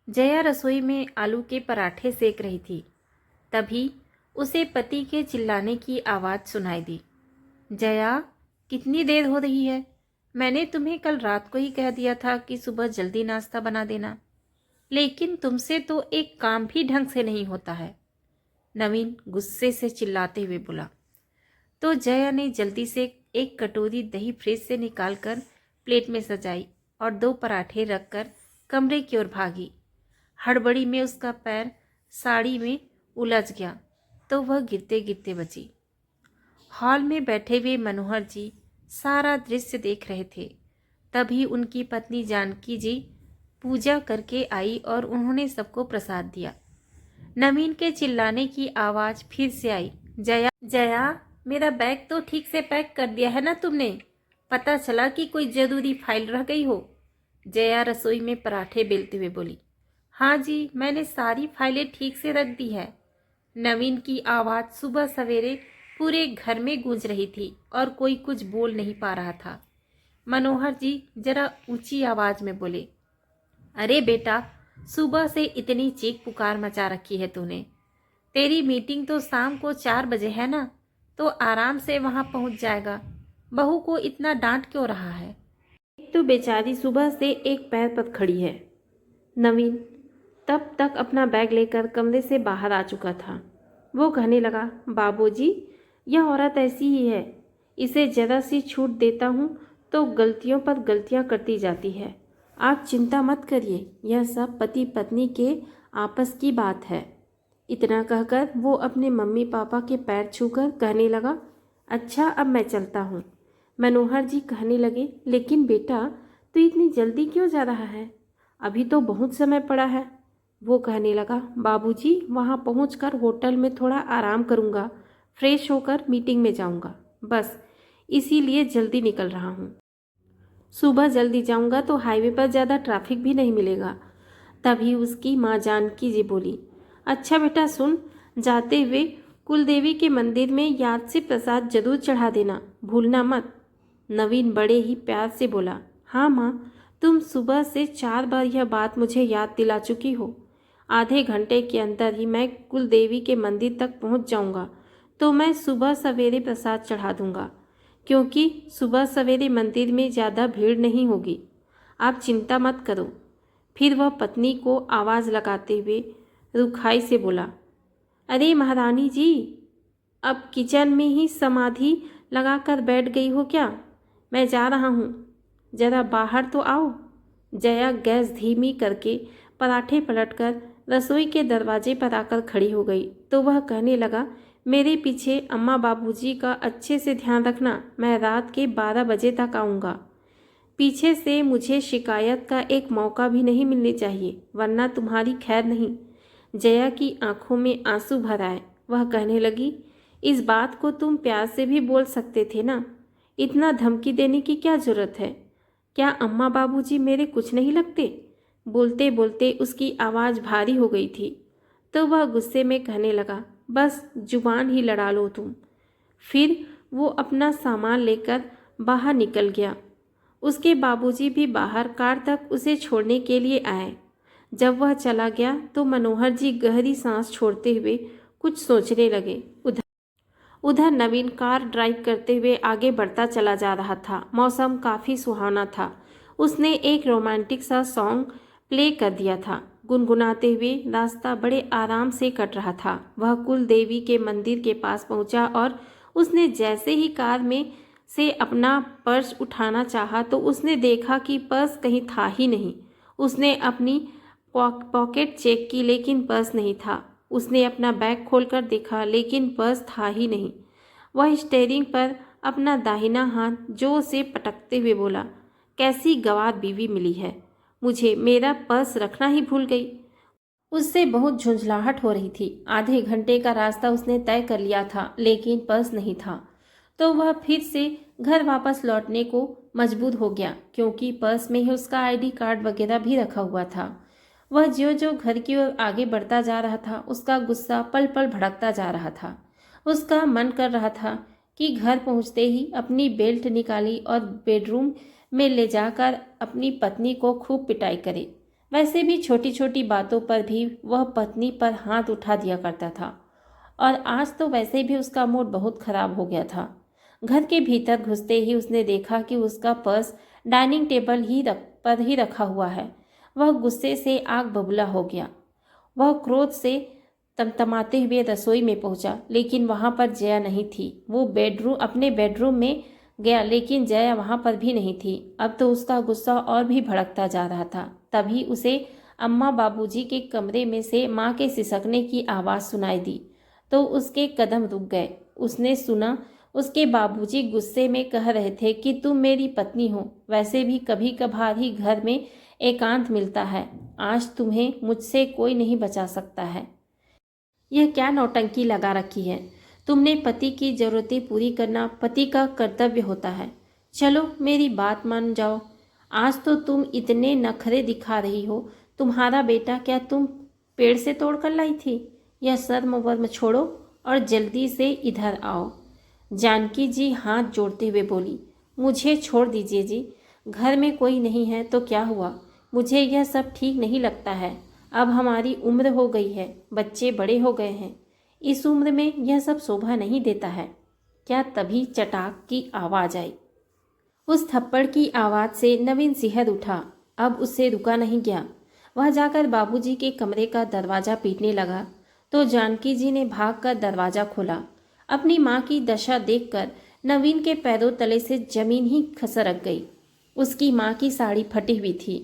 जया रसोई में आलू के पराठे सेक रही थी। तभी उसे पति के चिल्लाने की आवाज़ सुनाई दी। जया, कितनी देर हो रही है? मैंने तुम्हें कल रात को ही कह दिया था कि सुबह जल्दी नाश्ता बना देना, लेकिन तुमसे तो एक काम भी ढंग से नहीं होता है। नवीन गुस्से से चिल्लाते हुए बोला। तो जया ने जल्दी से एक कटोरी दही फ्रिज से निकालकर प्लेट में सजाई और 2 पराठे रखकर कमरे की ओर भागी। हड़बड़ी में उसका पैर साड़ी में उलझ गया तो वह गिरते गिरते बची। हॉल में बैठे हुए मनोहर जी सारा दृश्य देख रहे थे। तभी उनकी पत्नी जानकी जी पूजा करके आई और उन्होंने सबको प्रसाद दिया। नवीन के चिल्लाने की आवाज़ फिर से आई। जया, जया, मेरा बैग तो ठीक से पैक कर दिया है ना तुमने? पता चला कि कोई ज़रूरी फाइल रह गई हो। जया रसोई में पराठे बेलते हुए बोली। हाँ जी, मैंने सारी फाइलें ठीक से रख दी है। नवीन की आवाज़ सुबह सवेरे पूरे घर में गूंज रही थी और कोई कुछ बोल नहीं पा रहा था। मनोहर जी जरा ऊंची आवाज़ में बोले। अरे बेटा, सुबह से इतनी चीख पुकार मचा रखी है तूने। तेरी मीटिंग तो शाम को 4 बजे है ना, तो आराम से वहां पहुंच जाएगा। बहू को इतना डांट क्यों रहा है? एक तो बेचारी सुबह से एक पैर पर खड़ी है। नवीन तब तक अपना बैग लेकर कमरे से बाहर आ चुका था। वो कहने लगा, बाबूजी, यह औरत ऐसी ही है। इसे जरा सी छूट देता हूँ तो गलतियों पर गलतियाँ करती जाती है। आप चिंता मत करिए, यह सब पति पत्नी के आपस की बात है। इतना कहकर वो अपने मम्मी पापा के पैर छूकर कहने लगा, अच्छा अब मैं चलता हूँ। मनोहर जी कहने लगे, लेकिन बेटा तू इतनी जल्दी क्यों जा रहा है? अभी तो बहुत समय पड़ा है। वो कहने लगा, बाबूजी, वहाँ पहुँचकर होटल में थोड़ा आराम करूँगा, फ्रेश होकर मीटिंग में जाऊँगा, बस इसीलिए जल्दी निकल रहा हूँ। सुबह जल्दी जाऊँगा तो हाईवे पर ज़्यादा ट्रैफिक भी नहीं मिलेगा। तभी उसकी माँ जानकी जी बोली, अच्छा बेटा सुन, जाते हुए कुलदेवी के मंदिर में याद से प्रसाद जरूर चढ़ा देना, भूलना मत। नवीन बड़े ही प्यार से बोला, हाँ माँ, तुम सुबह से 4 बार यह बात मुझे याद दिला चुकी हो। आधे घंटे के अंदर ही मैं कुलदेवी के मंदिर तक पहुँच जाऊँगा, तो मैं सुबह सवेरे प्रसाद चढ़ा दूँगा, क्योंकि सुबह सवेरे मंदिर में ज़्यादा भीड़ नहीं होगी। आप चिंता मत करो। फिर वह पत्नी को आवाज़ लगाते हुए रुखाई से बोला, अरे महारानी जी, अब किचन में ही समाधि लगाकर बैठ गई हो क्या? मैं जा रहा हूँ, ज़रा बाहर तो आओ। जया गैस धीमी करके पराठे पलटकर रसोई के दरवाजे पर आकर खड़ी हो गई तो वह कहने लगा, मेरे पीछे अम्मा बाबूजी का अच्छे से ध्यान रखना, मैं रात के 12 बजे तक आऊँगा। पीछे से मुझे शिकायत का एक मौका भी नहीं मिलने चाहिए, वरना तुम्हारी खैर नहीं। जया की आंखों में आंसू भर आए। वह कहने लगी, इस बात को तुम प्यार से भी बोल सकते थे ना, इतना धमकी देने की क्या जरूरत है? क्या अम्मा बाबूजी मेरे कुछ नहीं लगते? बोलते बोलते उसकी आवाज़ भारी हो गई थी तो वह गुस्से में कहने लगा, बस जुबान ही लड़ा लो तुम। फिर वो अपना सामान लेकर बाहर निकल गया। उसके बाबूजी भी बाहर कार तक उसे छोड़ने के लिए आए। जब वह चला गया तो मनोहर जी गहरी सांस छोड़ते हुए कुछ सोचने लगे। उधर नवीन कार ड्राइव करते हुए आगे बढ़ता चला जा रहा था। मौसम काफ़ी सुहावना था। उसने एक रोमांटिक सा सॉन्ग प्ले कर दिया था। गुनगुनाते हुए रास्ता बड़े आराम से कट रहा था। वह कुल देवी के मंदिर के पास पहुंचा और उसने जैसे ही कार में से अपना पर्स उठाना चाहा तो उसने देखा कि पर्स कहीं था ही नहीं। उसने अपनी पॉकेट चेक की लेकिन पर्स नहीं था। उसने अपना बैग खोलकर देखा लेकिन पर्स था ही नहीं। वह स्टीयरिंग पर अपना दाहिना हाथ जोर से पटकते हुए बोला, कैसी गंवार बीवी मिली है मुझे, मेरा पर्स रखना ही भूल गई। उससे बहुत झुंझलाहट हो रही थी। आधे घंटे का रास्ता उसने तय कर लिया था लेकिन पर्स नहीं था, तो वह फिर से घर वापस लौटने को मजबूर हो गया क्योंकि पर्स में ही उसका आईडी कार्ड वगैरह भी रखा हुआ था। वह ज्यों ज्यों घर की ओर आगे बढ़ता जा रहा था उसका गुस्सा पल पल भड़कता जा रहा था। उसका मन कर रहा था कि घर पहुंचते ही अपनी बेल्ट निकाली और बेडरूम में ले जाकर अपनी पत्नी को खूब पिटाई करे। वैसे भी छोटी छोटी बातों पर भी वह पत्नी पर हाथ उठा दिया करता था, और आज तो वैसे भी उसका मूड बहुत खराब हो गया था। घर के भीतर घुसते ही उसने देखा कि उसका पर्स डाइनिंग टेबल पर ही रखा हुआ है। वह गुस्से से आग बबूला हो गया। वह क्रोध से तमतमाते हुए रसोई में पहुंचा, लेकिन वहां पर जया नहीं थी। वो अपने बेडरूम में गया, लेकिन जया वहां पर भी नहीं थी। अब तो उसका गुस्सा और भी भड़कता जा रहा था। तभी उसे अम्मा बाबूजी के कमरे में से माँ के सिसकने की आवाज़ सुनाई दी, तो उसके कदम रुक गए। उसने सुना उसके बाबूजी गुस्से में कह रहे थे कि तुम मेरी पत्नी हो, वैसे भी कभी कभार ही घर में एकांत मिलता है। आज तुम्हें मुझसे कोई नहीं बचा सकता है। यह क्या नौटंकी लगा रखी है? तुमने पति की जरूरतें पूरी करना पति का कर्तव्य होता है। चलो मेरी बात मान जाओ। आज तो तुम इतने नखरे दिखा रही हो। तुम्हारा बेटा क्या तुम पेड़ से तोड़ कर लाई थी? यह शर्म वर्म छोड़ो और जल्दी से इधर आओ। जानकी जी हाथ जोड़ते हुए बोली, मुझे छोड़ दीजिए जी। घर में कोई नहीं है तो क्या हुआ? मुझे यह सब ठीक नहीं लगता है। अब हमारी उम्र हो गई है, बच्चे बड़े हो गए हैं। इस उम्र में यह सब शोभा नहीं देता है। क्या तभी चटाक की आवाज़ आई। उस थप्पड़ की आवाज़ से नवीन सिहर उठा। अब उससे रुका नहीं गया। वह जाकर बाबूजी के कमरे का दरवाज़ा पीटने लगा, तो जानकी जी ने भागकर दरवाज़ा खोला। अपनी माँ की दशा देखकर नवीन के पैरों तले से जमीन ही खसरक गई। उसकी माँ की साड़ी फटी हुई थी।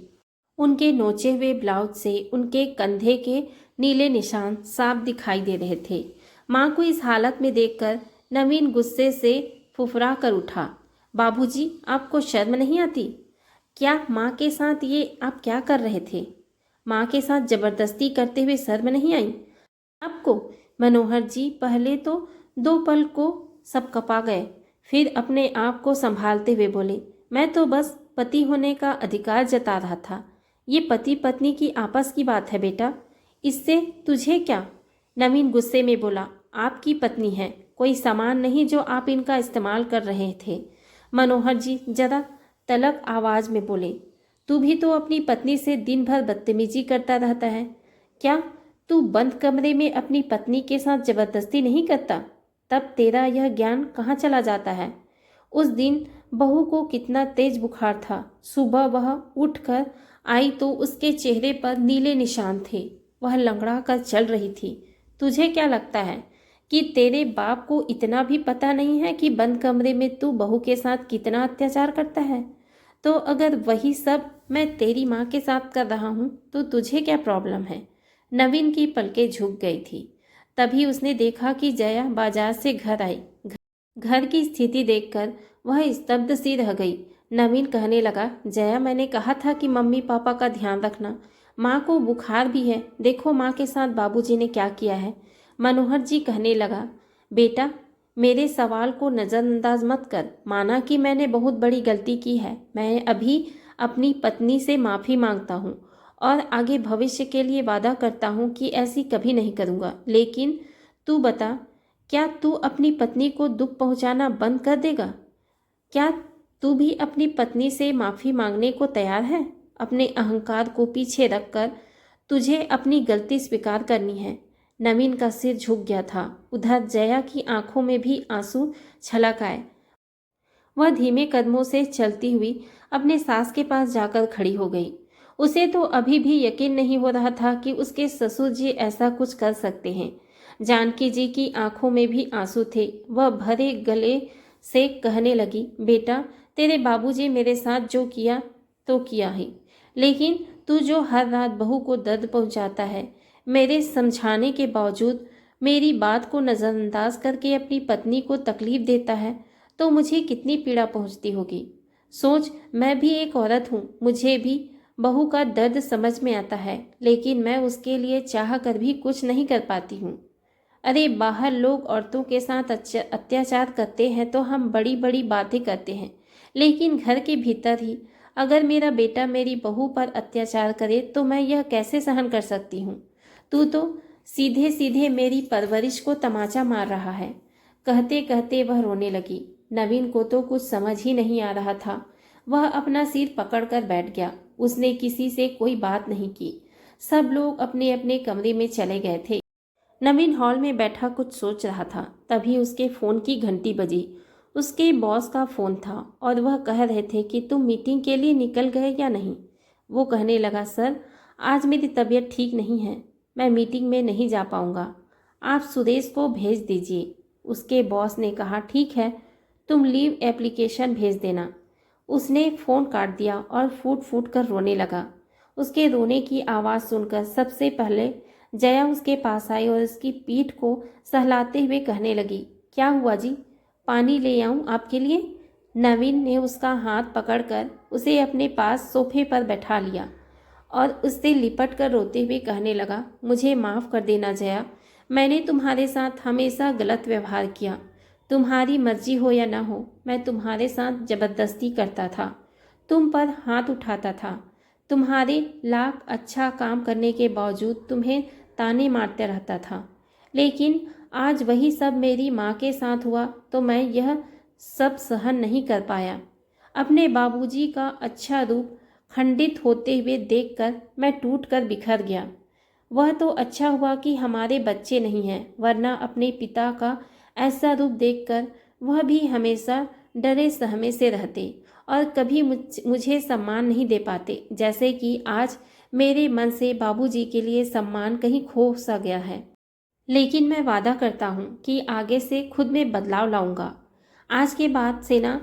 उनके नोचे हुए ब्लाउज से उनके कंधे के नीले निशान साफ दिखाई दे रहे थे। माँ को इस हालत में देखकर नवीन गुस्से से फुफरा कर उठा। बाबूजी, आपको शर्म नहीं आती? क्या माँ के साथ ये आप क्या कर रहे थे? माँ के साथ जबरदस्ती करते हुए शर्म नहीं आई आपको? मनोहर जी पहले तो 2 पल को सब कपा गए, फिर अपने आप को संभालते हुए बोले, मैं तो बस पति होने का अधिकार जता रहा था। ये पति पत्नी की आपस की बात है बेटा, इससे तुझे क्या? नवीन गुस्से में बोला, आपकी पत्नी है, कोई सामान नहीं जो आप इनका इस्तेमाल कर रहे थे। मनोहर जी जरा तलक आवाज में बोले, तू भी तो अपनी पत्नी से दिन भर बदतमीजी करता रहता है। क्या तू बंद कमरे में अपनी पत्नी के साथ जबरदस्ती नहीं करता? तब तेरा यह ज्ञान कहाँ चला जाता है? उस दिन बहू को कितना तेज बुखार था। सुबह वह उठकर आई तो उसके चेहरे पर नीले निशान थे। वह लंगड़ा कर चल रही थी। तुझे क्या लगता है कि तेरे बाप को इतना भी पता नहीं है कि बंद कमरे में तू बहू के साथ कितना अत्याचार करता है? तो अगर वही सब मैं तेरी माँ के साथ कर रहा हूँ तो तुझे क्या प्रॉब्लम है? नवीन की पलकें झुक गई थी। तभी उसने देखा कि जया बाजार से घर आई। घर की स्थिति देखकर वह स्तब्ध सी रह गई। नवीन कहने लगा, जया, मैंने कहा था कि मम्मी पापा का ध्यान रखना। माँ को बुखार भी है, देखो माँ के साथ बाबूजी ने क्या किया है। मनोहर जी कहने लगा, बेटा मेरे सवाल को नज़रअंदाज मत कर। माना कि मैंने बहुत बड़ी गलती की है। मैं अभी अपनी पत्नी से माफ़ी मांगता हूँ और आगे भविष्य के लिए वादा करता हूँ कि ऐसी कभी नहीं करूँगा। लेकिन तू बता, क्या तू अपनी पत्नी को दुख पहुँचाना बंद कर देगा? क्या तू भी अपनी पत्नी से माफ़ी मांगने को तैयार है? अपने अहंकार को पीछे रखकर तुझे अपनी गलती स्वीकार करनी है। नवीन का सिर झुक गया था। उधर जया की आंखों में भी आंसू छलक आए। वह धीमे कदमों से चलती हुई अपने सास के पास जाकर खड़ी हो गई। उसे तो अभी भी यकीन नहीं हो रहा था कि उसके ससुर जी ऐसा कुछ कर सकते हैं। जानकी जी की आंखों में भी आंसू थे। वह भरे गले से कहने लगी, बेटा तेरे बाबूजी मेरे साथ जो किया तो किया ही, लेकिन तू जो हर रात बहू को दर्द पहुंचाता है, मेरे समझाने के बावजूद मेरी बात को नज़रअंदाज करके अपनी पत्नी को तकलीफ देता है, तो मुझे कितनी पीड़ा पहुंचती होगी। सोच, मैं भी एक औरत हूँ, मुझे भी बहू का दर्द समझ में आता है, लेकिन मैं उसके लिए चाह कर भी कुछ नहीं कर पाती हूँ। अरे बाहर लोग औरतों के साथ अत्याचार करते हैं तो हम बड़ी बड़ी बातें करते हैं, लेकिन घर के भीतर ही अगर मेरा बेटा मेरी बहू पर अत्याचार करे तो मैं यह कैसे सहन कर सकती हूँ? तू तो सीधे सीधे मेरी परवरिश को तमाचा मार रहा है। कहते कहते वह रोने लगी। नवीन को तो कुछ समझ ही नहीं आ रहा था। वह अपना सिर पकड़कर बैठ गया। उसने किसी से कोई बात नहीं की। सब लोग अपने अपने कमरे में चले गए थे। नवीन हॉल में बैठा कुछ सोच रहा था, तभी उसके फ़ोन की घंटी बजी। उसके बॉस का फ़ोन था और वह कह रहे थे कि तुम मीटिंग के लिए निकल गए या नहीं। वो कहने लगा, सर आज मेरी तबीयत ठीक नहीं है, मैं मीटिंग में नहीं जा पाऊंगा, आप सुरेश को भेज दीजिए। उसके बॉस ने कहा, ठीक है, तुम लीव एप्लीकेशन भेज देना। उसने फ़ोन काट दिया और फूट फूट कर रोने लगा। उसके रोने की आवाज़ सुनकर सबसे पहले जया उसके पास आई और उसकी पीठ को सहलाते हुए कहने लगी, क्या हुआ जी, पानी ले आऊं आपके लिए? नवीन ने उसका हाथ पकड़कर उसे अपने पास सोफे पर बैठा लिया और उससे लिपट कर रोते हुए कहने लगा, मुझे माफ़ कर देना जया, मैंने तुम्हारे साथ हमेशा गलत व्यवहार किया। तुम्हारी मर्जी हो या ना हो, मैं तुम्हारे साथ ज़बरदस्ती करता था, तुम पर हाथ उठाता था, तुम्हारे लाख अच्छा काम करने के बावजूद तुम्हें ताने मारते रहता था। लेकिन आज वही सब मेरी माँ के साथ हुआ तो मैं यह सब सहन नहीं कर पाया। अपने बाबूजी का अच्छा रूप खंडित होते हुए देखकर मैं टूटकर बिखर गया। वह तो अच्छा हुआ कि हमारे बच्चे नहीं हैं, वरना अपने पिता का ऐसा रूप देखकर वह भी हमेशा डरे सहमे से रहते और कभी मुझे सम्मान नहीं दे पाते, जैसे कि आज मेरे मन से बाबूजी के लिए सम्मान कहीं खो सा गया है। लेकिन मैं वादा करता हूँ कि आगे से खुद में बदलाव लाऊंगा। आज के बाद से ना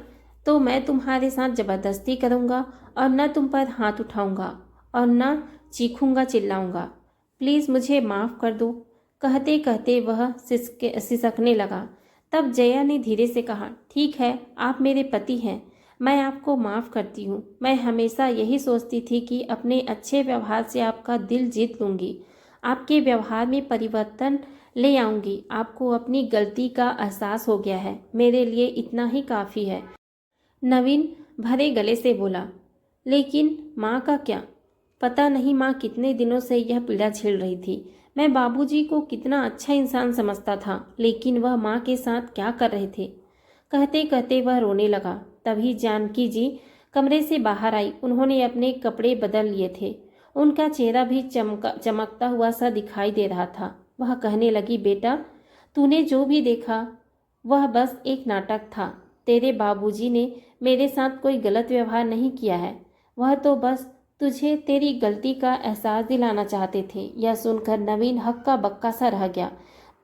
तो मैं तुम्हारे साथ ज़बरदस्ती करूँगा और न तुम पर हाथ उठाऊँगा और न चीखूँगा चिल्लाऊँगा। प्लीज़ मुझे माफ़ कर दो। कहते कहते वह सिसकने लगा। तब जया ने धीरे से कहा, ठीक है, आप मेरे पति हैं, मैं आपको माफ़ करती हूँ। मैं हमेशा यही सोचती थी कि अपने अच्छे व्यवहार से आपका दिल जीत लूँगी, आपके व्यवहार में परिवर्तन ले आऊँगी। आपको अपनी गलती का एहसास हो गया है, मेरे लिए इतना ही काफ़ी है। नवीन भरे गले से बोला, लेकिन माँ का क्या? पता नहीं माँ कितने दिनों से यह पीड़ा झेल रही थी। मैं बाबूजी को कितना अच्छा इंसान समझता था, लेकिन वह माँ के साथ क्या कर रहे थे? कहते कहते वह रोने लगा। तभी जानकी जी कमरे से बाहर आई। उन्होंने अपने कपड़े बदल लिए थे। उनका चेहरा भी चमकता हुआ सा दिखाई दे रहा था। वह कहने लगी, बेटा, तूने जो भी देखा वह बस एक नाटक था। तेरे बाबूजी ने मेरे साथ कोई गलत व्यवहार नहीं किया है, वह तो बस तुझे तेरी गलती का एहसास दिलाना चाहते थे। यह सुनकर नवीन हक्का बक्का सा रह गया।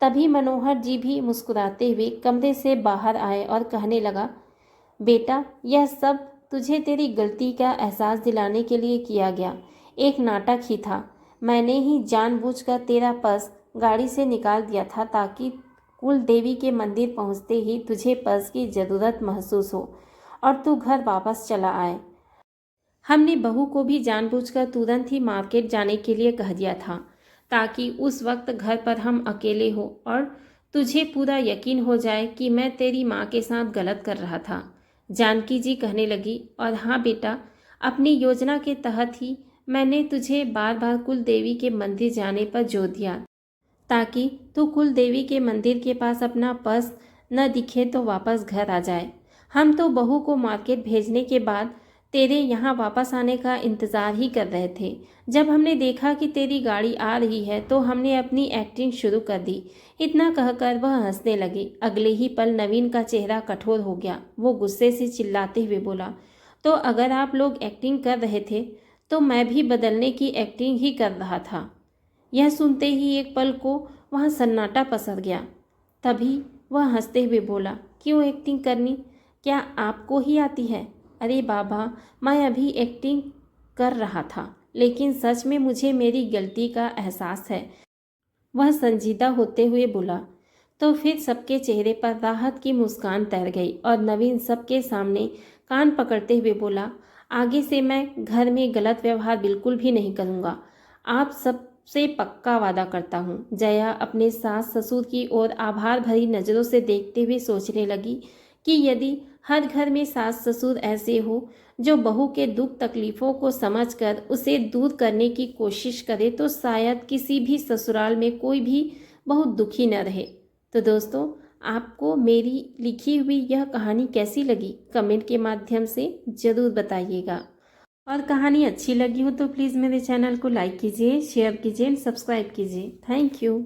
तभी मनोहर जी भी मुस्कुराते हुए कमरे से बाहर आए और कहने लगा, बेटा, यह सब तुझे तेरी गलती का एहसास दिलाने के लिए किया गया, एक नाटक ही था। मैंने ही जानबूझकर तेरा पर्स गाड़ी से निकाल दिया था ताकि कुल देवी के मंदिर पहुंचते ही तुझे पर्स की ज़रूरत महसूस हो और तू घर वापस चला आए। हमने बहू को भी जानबूझकर तुरंत ही मार्केट जाने के लिए कह दिया था ताकि उस वक्त घर पर हम अकेले हो और तुझे पूरा यकीन हो जाए कि मैं तेरी माँ के साथ गलत कर रहा था। जानकी जी कहने लगी, और हाँ बेटा, अपनी योजना के तहत ही मैंने तुझे बार बार कुल देवी के मंदिर जाने पर जोर दिया ताकि तू कुल देवी के मंदिर के पास अपना पर्स न दिखे तो वापस घर आ जाए। हम तो बहू को मार्केट भेजने के बाद तेरे यहाँ वापस आने का इंतज़ार ही कर रहे थे। जब हमने देखा कि तेरी गाड़ी आ रही है तो हमने अपनी एक्टिंग शुरू कर दी। इतना कहकर वह हंसने लगी। अगले ही पल नवीन का चेहरा कठोर हो गया। वो गुस्से से चिल्लाते हुए बोला, तो अगर आप लोग एक्टिंग कर रहे थे तो मैं भी बदलने की एक्टिंग ही कर रहा था। यह सुनते ही एक पल को वहाँ सन्नाटा पसर गया। तभी वह हंसते हुए बोला, क्यों एक्टिंग करनी, क्या आपको ही आती है? अरे बाबा, मैं अभी एक्टिंग कर रहा था, लेकिन सच में मुझे मेरी गलती का एहसास है, वह संजीदा होते हुए बोला। तो फिर सबके चेहरे पर राहत की मुस्कान तैर गई और नवीन सबके सामने कान पकड़ते हुए बोला, आगे से मैं घर में गलत व्यवहार बिल्कुल भी नहीं करूँगा, आप सबसे पक्का वादा करता हूँ। जया अपने सास ससुर की ओर आभार भरी नज़रों से देखते हुए सोचने लगी कि यदि हर घर में सास ससुर ऐसे हो जो बहू के दुख तकलीफ़ों को समझकर उसे दूर करने की कोशिश करे तो शायद किसी भी ससुराल में कोई भी बहुत दुखी न रहे। तो दोस्तों, आपको मेरी लिखी हुई यह कहानी कैसी लगी, कमेंट के माध्यम से ज़रूर बताइएगा। और कहानी अच्छी लगी हो तो प्लीज़ मेरे चैनल को लाइक कीजिए, शेयर कीजिए एंड सब्सक्राइब कीजिए। Thank you.